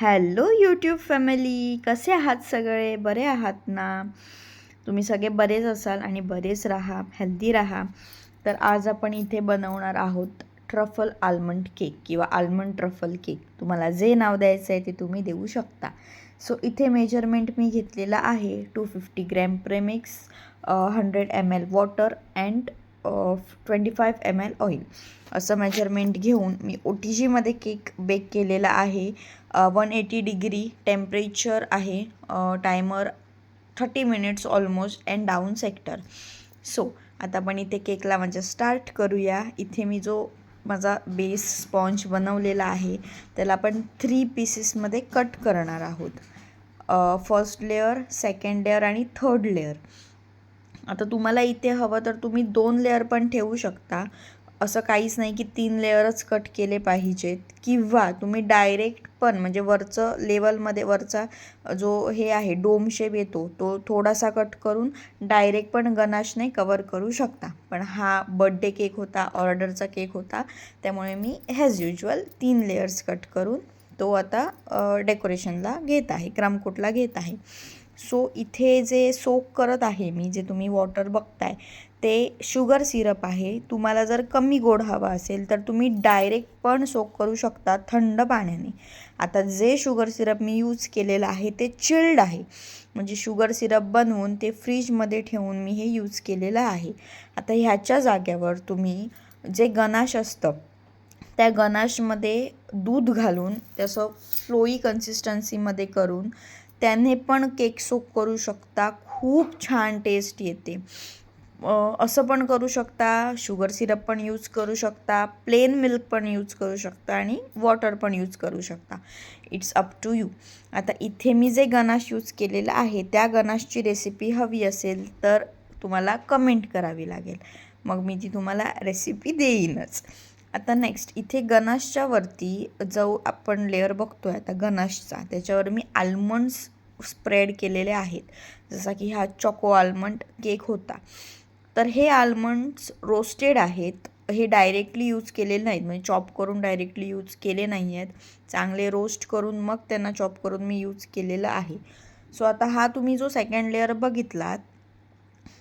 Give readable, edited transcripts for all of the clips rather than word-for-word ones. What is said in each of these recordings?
Hello YouTube family, कसे आहात सगळे? बरे आहात ना? तुम्ही सगळे बरेच असाल आणि बरेच राहा, हेल्दी राहा. तर आज आपण इथे बनवणार आहोत ट्रफल आल्मंड केक किंवा आल्मंड ट्रफल केक. तुम्हाला जे नाव द्यायचं आहे ते तुम्ही देऊ शकता. सो इथे मेजरमेंट मी घेतलेला आहे 250 gram premix, 100 ml water and 25 ml oil. असं मेजरमेंट घेऊन मी OTGमध्ये केक बेक केलेला आहे. 180 डिग्री टेम्परेचर आहे, timer 30 minutes almost and down sector. So आता आपण इथे केकला म्हणजे स्टार्ट करूया. इथे मी जो माझा बेस स्पॉन्ज बनवलेला आहे त्याला आपण 3 पीसेसमध्ये कट करणार आहोत. फर्स्ट लेअर, सेकंड लेअर आणि थर्ड लेअर. आता तुम्हाला इथे हवं तर तुम्ही 2 लेअर पण ठेवू शकता. असं काहीच नाही की 3 लेअरच कट केले पाहिजेत, किंवा तुम्ही डायरेक्ट पण म्हणजे वरचं लेवलमध्ये वरचा जो हे आहे डोम शेप येतो तो थोडासा कट करून डायरेक्ट पण गनाशने कवर करू शकता. पण हा बर्थडे केक होता, ऑर्डरचा केक होता, त्यामुळे मी ॲज युजल 3 लेयर्स कट करून तो आता डेकोरेशनला घेत आहे, क्रमकोटला घेत आहे. सो इथे जे सोक करत आहे मी, जे तुम्ही वॉटर बघताय ते शुगर सिरप आहे. तुम्हाला जर कमी गोड हवा असेल तर तुम्ही डायरेक्ट पण सोक करू शकता थंड पाण्याने. आता जे शुगर सिरप मी यूज केलेलं आहे ते चिल्ड आहे, म्हणजे शुगर सिरप बनवून ते फ्रीजमध्ये ठेवून मी हे यूज केलेलं आहे. आता ह्याच्या जाग्यावर तुम्ही जे गनाश असतं त्या गनाशमध्ये दूध घालून त्याचं फ्लोई कन्सिस्टन्सीमध्ये करून त्याने पण केक सोक करू शकता. खूप छान टेस्ट येते. असं पण करू शकता, शुगर सिरप पण यूज करू शकता, प्लेन मिल्क पण यूज करू शकता आणि वॉटर पण यूज करू शकता. It's up to you. आता इथे मी जे गनाश यूज केलेलं आहे त्या गनाशची रेसिपी हवी असेल तर तुम्हाला कमेंट करावी लागेल, मग मी ती तुम्हाला रेसिपी देईनच. आता नेक्स्ट इथे गनाशच्या वरती जो आपण लेअर बघतोय आता गनाशचा, त्याच्यावर मी आल्मंड्स स्प्रेड केलेले आहेत. जसा की हा चॉको आल्मंड केक होता, तर हे आल्मंड्स रोस्टेड आहेत. हे डायरेक्टली यूज केलेले नाहीत, म्हणजे चॉप करून डायरेक्टली यूज केले नाही आहेत. चांगले रोस्ट करून मग त्यांना चॉप करून मी यूज केलेलं आहे. सो आता हा तुम्ही जो सेकंड लेअर बघितलात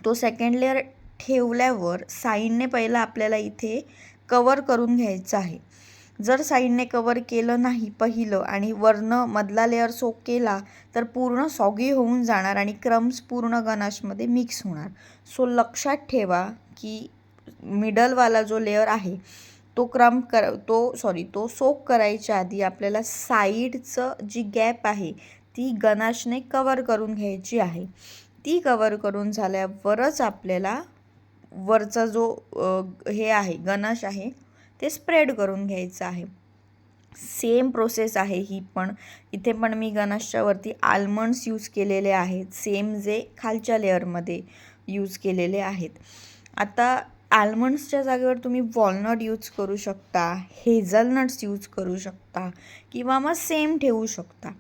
तो सेकंड लेअर ठेवल्यावर साईडने पहिला आपल्याला इथे कवर करून घ्यायचं आहे. जर साईडने कवर केलं नाही पहिलं आणि वरनं मधला लेअर सोक केला तर पूर्ण सॉगी होऊन जाणार आणि क्रम्स पूर्ण गनाशमध्ये मिक्स होणार. सो लक्षात ठेवा की मिडलवाला जो लेअर आहे तो सोक करायच्या आधी आपल्याला साईडचं जी गॅप आहे ती गनाशने कवर करून घ्यायची आहे. ती कवर करून झाल्यावरच आपल्याला वरचा जो हे आहे गनाश आहे ते स्प्रेड करून घ्यायचं आहे. सेम प्रोसेस आहे ही पण. इथे पण मी गनाशच्या वरती आल्मंड्स यूज केलेले आहेत, सेम जे खालच्या लेअरमध्ये यूज केलेले आहेत. आता आल्मंड्सच्या जागेवर तुम्ही वॉलनट यूज करू शकता, हेझलनट्स यूज करू शकता, किंवा मग सेम ठेवू शकता.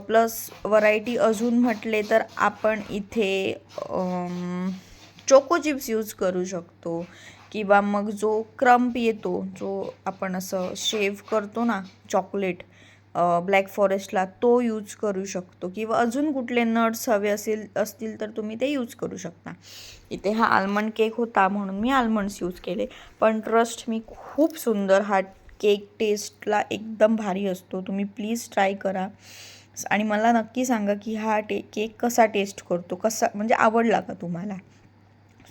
प्लस व्हरायटी अजून म्हटले तर आपण इथे चोको चिप्स यूज करू शकतो, किंवा मग जो क्रम्प येतो जो आपण असं शेव करतो ना चॉकलेट ब्लॅक फॉरेस्टला, तो यूज करू शकतो, किंवा अजून कुठले नट्स हवे असतील तर तुम्ही ते यूज करू शकता. इथे हा आल्मंड केक होता म्हणून मी आल्मंड्स यूज केले, पण ट्रस्ट मी खूप सुंदर हा केक टेस्टला एकदम भारी असतो. तुम्ही प्लीज ट्राय करा आणि मला नक्की सांगा की हा केक कसा टेस्ट करतो, कसा म्हणजे आवडला का तुम्हाला.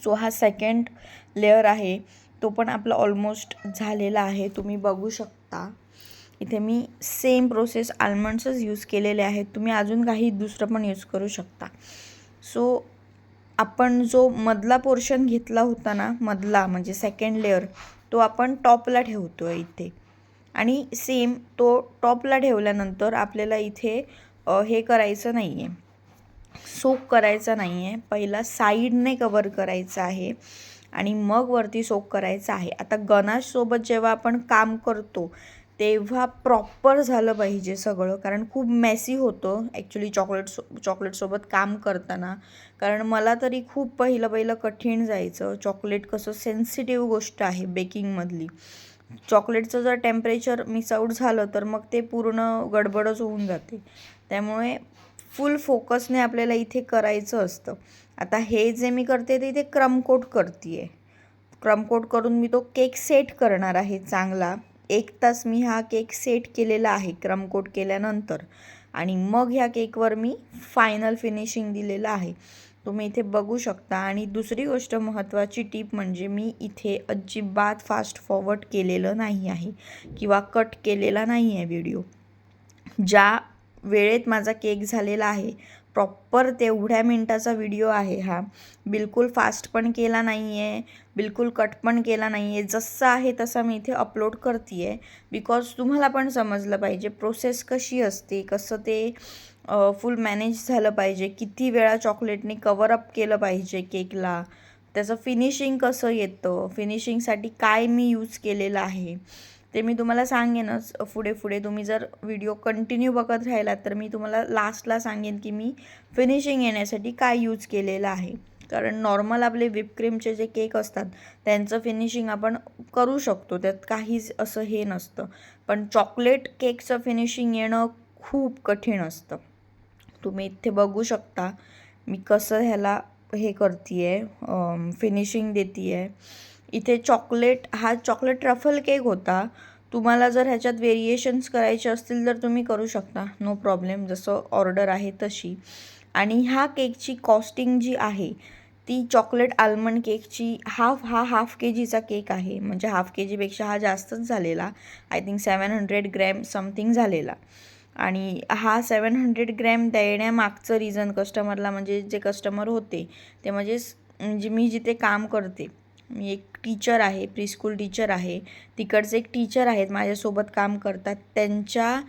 सो हा सेकंड लेअर आहे तो पण आपला ऑलमोस्ट झालेला आहे, तुम्ही बघू शकता. इथे मी सेम प्रोसेस आल्मंड्सच यूज केलेले आहेत, तुम्ही अजून काही दुसरं पण यूज करू शकता. सो आपण जो मधला पोर्शन घेतला होता ना, मधला म्हणजे सेकंड लेअर, तो आपण टॉपला ठेवतो आहे इथे. आणि सेम तो टॉपला ठेवल्यानंतर आपल्याला इथे हे करायचं नाही आहे, सोक करायचा नाही आहे. पहिला साईडने कवर करायचं आहे आणि मग वरती सोक करायचं आहे. आता गनाशसोबत जेव्हा आपण काम करतो तेव्हा प्रॉपर झालं पाहिजे सगळं, कारण खूप मेसी होतं ॲक्च्युली चॉकलेटसोबत काम करताना. कारण मला तरी खूप पहिलं कठीण जायचं. चॉकलेट कसं सेन्सिटिव्ह गोष्ट आहे बेकिंगमधली. चॉकलेटचं जर टेम्परेचर मिस आऊट झालं तर मग ते पूर्ण गडबडच होऊन जाते. त्यामुळे फुल फोकसने आपल्याला इथे करायचं असतं. आता हे जे मी करते ते इथे क्रम कोट करते आहे. क्रम कोट करून मी तो केक सेट करणार आहे चांगला. 1 तास मी हा केक सेट केलेला आहे क्रम कोट केल्यानंतर, आणि मग ह्या केकवर मी फायनल फिनिशिंग दिलेलं आहे. तुम्ही इथे बघू शकता. आणि दुसरी गोष्ट महत्त्वाची टिप म्हणजे मी इथे अजिबात फास्ट फॉरवर्ड केलेलं नाही आहे किंवा कट केलेला नाही आहे व्हिडिओ. ज्या वेळेत माझा केक झालेला आहे प्रॉपर तेवढ्या मिनटाचा व्हिडिओ आहे हा. बिलकुल फास्ट पण केला नाही आहे, बिलकुल कट पण केला नाही आहे. जसा आहे तसा मी इथे अपलोड करते आहे, बिकॉज तुम्हाला पण समजलं पाहिजे प्रोसेस कशी असते, कसं ते फुल मॅनेज झालं पाहिजे, किती वेळा चॉकलेटने कवरअप केलं पाहिजे केकला, त्याचं फिनिशिंग कसं येतं, फिनिशिंगसाठी काय मी यूज केलेलं आहे ते मी तुम्हाला सांगेनच पुढे पुढे. तुम्ही जर व्हिडिओ कंटिन्यू बघत राहिलात तर मी तुम्हाला लास्टला सांगेन की मी फिनिशिंग येण्यासाठी काय यूज केलेलं आहे. कारण नॉर्मल आपले व्हिपक्रीमचे जे केक असतात त्यांचं फिनिशिंग आपण करू शकतो, त्यात काहीच असं हे नसतं. पण चॉकलेट केकचं फिनिशिंग येणं खूप कठीण असतं. तुम्ही इथे बघू शकता मी कसं ह्याला हे करते आहे, फिनिशिंग देते आहे. इथे हा चॉकलेट ट्रफल केक होता. तुम्हाला जर ह्याच्यात व्हेरिएशन्स करायचे असतील तर तुम्ही करू शकता, नो प्रॉब्लेम, जसं ऑर्डर आहे तशी. आणि ह्या केकची कॉस्टिंग जी आहे ती चॉकलेट आल्मंड केकची हाफ KGचा केक आहे. म्हणजे हाफ KGपेक्षा हा जास्तच झालेला. आय थिंक 700 ग्रॅम समथिंग झालेला. आणि हा 700 ग्रॅम देण्यामागचं रिझन कस्टमरला, म्हणजे जे कस्टमर होते ते म्हणजे मी जिथे काम करते, मी एक टीचर आहे, प्रीस्कूल टीचर आहे, तिकडचे एक टीचर आहेत माझ्यासोबत काम करतात, त्यांच्या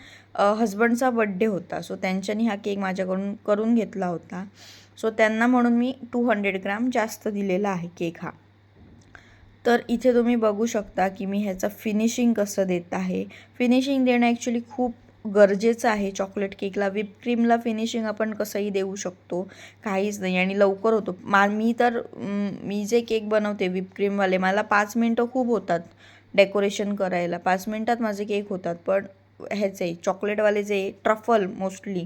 हजबंडचा बड्डे होता. सो त्यांच्यानी हा केक माझ्याकडून करून घेतला होता. सो त्यांना म्हणून मी 200 ग्रॅम जास्त दिलेला आहे केक हा. तर इथे तुम्ही बघू शकता की मी ह्याचं फिनिशिंग कसं देत आहे. फिनिशिंग देणं ॲक्च्युली खूप गरजेचं आहे चॉकलेट केकला. क्रीमला फिनिशिंग आपण कसंही देऊ शकतो, काहीच नाही, आणि लवकर होतो. मी जे केक बनवते क्रीमवाले, मला 5 मिनटं खूप होतात डेकोरेशन करायला. 5 मिनटात माझे केक होतात. पण ह्याचे चॉकलेटवाले जे ट्रफल, मोस्टली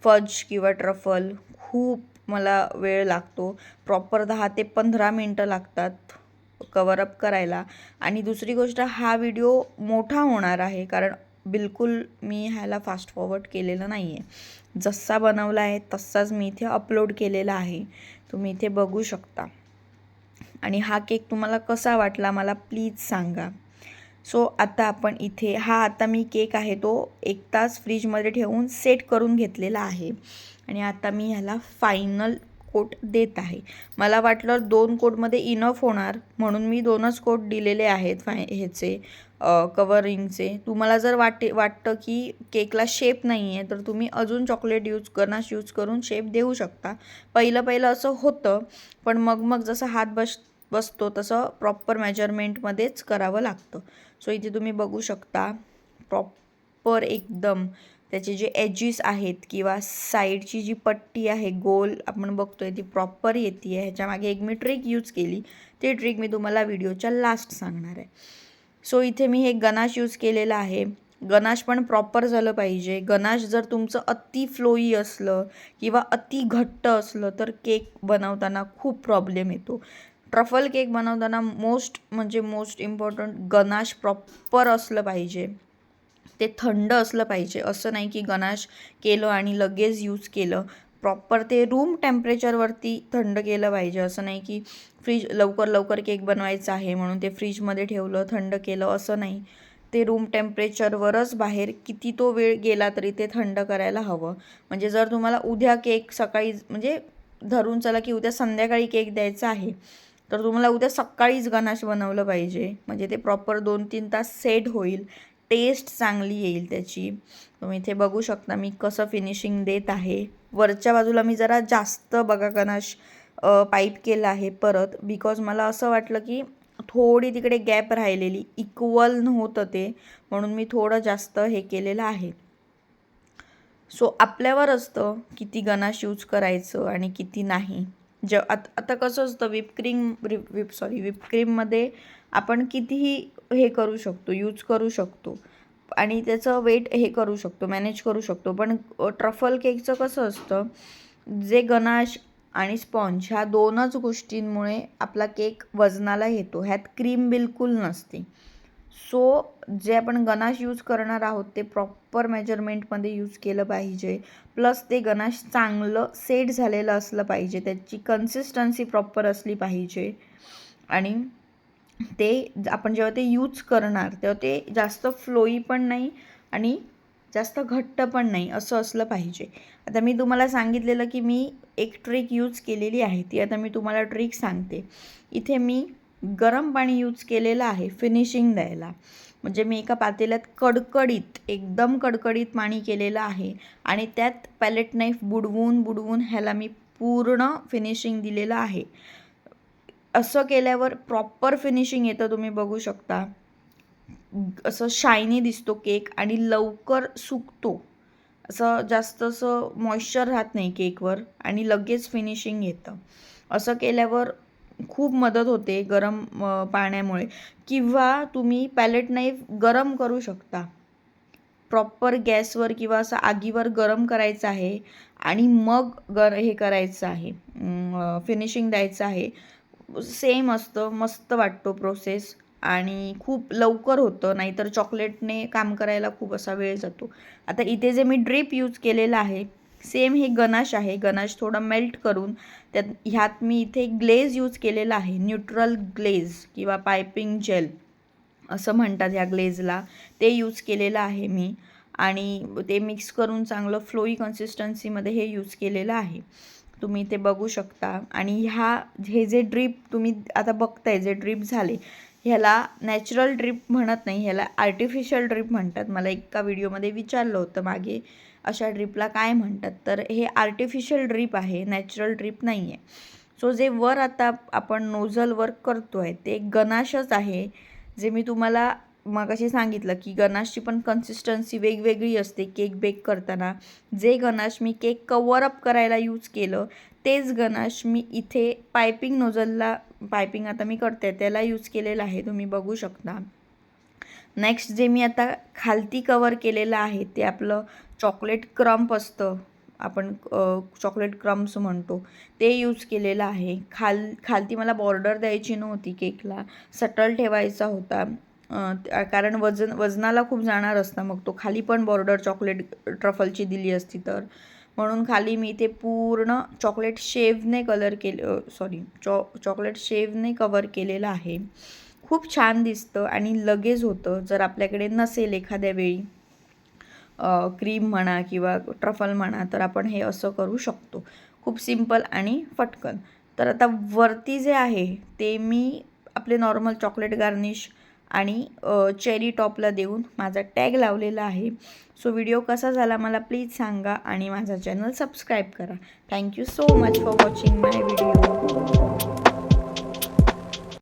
फज किंवा ट्रफल, खूप मला वेळ लागतो. प्रॉपर 10 ते 15 मिनटं लागतात कवरअप करायला. आणि दुसरी गोष्ट, हा व्हिडिओ मोठा होणार आहे कारण बिलकुल मी ह्याला फास्ट फॉरवर्ड केलेलं नाही आहे. जसा बनवला आहे तसाच मी इथे अपलोड केलेला आहे, तुम्ही इथे बघू शकता. आणि हा केक तुम्हाला कसा वाटला मला प्लीज सांगा. सो आता आपण इथे आता मी केक आहे तो 1 तास फ्रीजमध्ये ठेवून सेट करून घेतलेला आहे. आणि आता मी ह्याला फायनल कोट देत आहे. मला वाटलं 2 कोटमध्ये इनफ होणार म्हणून मी 2च कोट दिलेले आहेत ह्याचे कवरिंगचे. तुम्हाला जर वाटतं की केकला शेप नाही आहे तर तुम्ही अजून चॉकलेट गनाश यूज करून शेप देऊ शकता. पहिलं असं होतं, पण मग जसं हात बसतो तसं प्रॉपर मेजरमेंटमध्येच करावं लागतं. सो इथे तुम्ही बघू शकता प्रॉपर एकदम त्याचे जे एजेस आहेत किंवा साईडची जी पट्टी आहे गोल आपण बघतोय ती प्रॉपर येते आहे. ह्याच्यामागे एक मी ट्रिक यूज केली, ते ट्रिक मी तुम्हाला व्हिडिओच्या लास्ट सांगणार आहे. सो इथे मी हे गनाश यूज केलेलं आहे. गनाश पण प्रॉपर झालं पाहिजे. गनाश जर तुमचं अति फ्लोई असलं किंवा अति घट्ट असलं तर केक बनवताना खूप प्रॉब्लेम येतो. ट्रफल केक बनवताना मोस्ट इम्पॉर्टंट गनाश प्रॉपर असलं पाहिजे. ते थंड असलं पाहिजे. असं नाही की गनाश केलं आणि लगेच यूज केलं. प्रॉपर ते रूम टेम्परेचरवरती थंड केलं पाहिजे. असं नाही की लवकर केक बनवायचा आहे म्हणून ते फ्रीजमध्ये ठेवलं, थंड केलं, असं नाही. ते रूम टेम्परेचरवरच बाहेर किती तो वेळ गेला तरी ते थंड करायला हवं. म्हणजे जर तुम्हाला उद्या केक सकाळी, म्हणजे धरून चला की उद्या संध्याकाळी केक द्यायचा आहे तर तुम्हाला उद्या सकाळीच गनाश बनवलं पाहिजे. म्हणजे ते प्रॉपर 2-3 तास सेट होईल, टेस्ट चांगली येईल त्याची. तुम्ही इथे बघू शकता मी कसं फिनिशिंग देत आहे. वरच्या बाजूला मी जरा जास्त गनाश पाईप केला आहे परत, बिकॉज मला असं वाटलं की थोडी तिकडे गॅप राहिलेली, इक्वल नव्हतं ते, म्हणून मी थोडं जास्त हे केलेलं आहे. सो आपल्यावर असतं किती गनाश यूज करायचं आणि किती नाही. आता कसं असतं व्हिपक्रीममध्ये आपण कितीही हे करू शकतो, यूज करू शकतो आणि त्याचं वेट हे करू शकतो, मॅनेज करू शकतो. पण ट्रफल केकचं कसं असतं, जे गनाश आणि स्पॉन्ज ह्या 2च गोष्टींमुळे आपला केक वजनाला येतो. ह्यात क्रीम बिलकुल नसते. सो जे आपण गनाश यूज करणार आहोत ते प्रॉपर मेजरमेंटमध्ये यूज केलं पाहिजे. प्लस ते गनाश चांगलं सेट झालेलं असलं पाहिजे, त्याची कन्सिस्टन्सी प्रॉपर असली पाहिजे आणि ते आपण जेव्हा ते यूज करणार तेव्हा ते जास्त फ्लोई पण नाही आणि जास्त घट्ट पण नाही असं असलं पाहिजे. आता मी तुम्हाला सांगितलेलं की मी एक ट्रिक यूज केलेली आहे, ती आता मी तुम्हाला ट्रिक सांगते. इथे मी गरम पाणी यूज केलेलं आहे फिनिशिंग द्यायला. म्हणजे मी एका पातेल्यात कडकडीत, एकदम कडकडीत पाणी केलेलं आहे आणि त्यात पॅलेट नाईफ बुडवून ह्याला मी पूर्ण फिनिशिंग दिलेलं आहे. असं केल्यावर प्रॉपर फिनिशिंग येतं, तुम्ही बघू शकता. असं शायनी दिसतो केक आणि लवकर सुकतो. असं जास्त असं मॉइश्चर राहत नाही केकवर आणि लगेच फिनिशिंग येतं. असं केल्यावर खूप मदत होते गरम पाण्यामुळे. किंवा तुम्ही पॅलेट नाईफ गरम करू शकता. प्रॉपर गॅसवर किंवा असं आगीवर गरम करायचं आहे आणि मग हे करायचं आहे, फिनिशिंग द्यायचं आहे. सेम असतं, मस्त वाटतो प्रोसेस आणि खूप लवकर होतं. नाहीतर चॉकलेटने काम करायला खूप असा वेळ जातो. आता इथे जे मी ड्रिप यूज केलेलं आहे, सेम हे गनाश आहे. गनाश थोडं मेल्ट करून ह्यात मी इथे ग्लेज यूज केलेला आहे, न्यूट्रल ग्लेज किंवा पायपिंग जेल असं म्हणतात ह्या ग्लेजला. ते यूज केलेलं आहे मी आणि ते मिक्स करून चांगलं फ्लोई कन्सिस्टन्सीमध्ये हे यूज केलेलं आहे. तुम्ही ते बघू शकता. आणि हे जे ड्रीप तुम्ही आता बघताय, जे ड्रीप झाले, ह्याला नॅचरल ड्रीप म्हणत नाही, ह्याला आर्टिफिशियल ड्रीप म्हणतात. मला एका व्हिडिओमध्ये विचारलं होतं मागे, अशा ड्रीपला काय म्हणतात, तर हे आर्टिफिशियल ड्रीप आहे, नॅचरल ड्रीप नाही आहे. सो जे वर आता आपण नोझल वर्क करतो आहे ते गनाशच आहे. जे मी तुम्हाला मगाशी सांगितलं की गनाशची पण कन्सिस्टन्सी वेगवेगळी असते केक बेक करताना. जे गनाश मी केक कवर अप करायला यूज केलं, तेच गनाश मी इथे पायपिंग नोझलला, पायपिंग आता मी करते त्याला यूज केलेलं आहे, तुम्ही बघू शकता. नेक्स्ट जे मी आता खालती कवर केलेलं आहे ते आपलं चॉकलेट क्रम्प असतं, आपण चॉकलेट क्रम्स म्हणतो, ते यूज केलेलं आहे. खालती मला बॉर्डर द्यायची नव्हती केकला, सटल ठेवायचा होता. कारण वजनाला खूप जाणार असतं, मग तो खाली पण बॉर्डर चॉकलेट ट्रफलची दिली असती तर. म्हणून खाली मी इथे पूर्ण चॉकलेट शेवने चॉकलेट शेवने कवर केलेलं आहे. खूप छान दिसतं आणि लगेच होतं. जर आपल्याकडे नसेल एखाद्या वेळी क्रीम म्हणा किंवा ट्रफल म्हणा, तर आपण हे असं करू शकतो. खूप सिंपल आणि फटकन. तर आता वरती जे आहे ते मी आपले नॉर्मल चॉकलेट गार्निश आणि चेरी टॉपला देऊन माझा टॅग लावलेला आहे. सो व्हिडिओ कसा झाला मला प्लीज सांगा आणि माझा चॅनल सबस्क्राईब करा. Thank you so much for watching my video.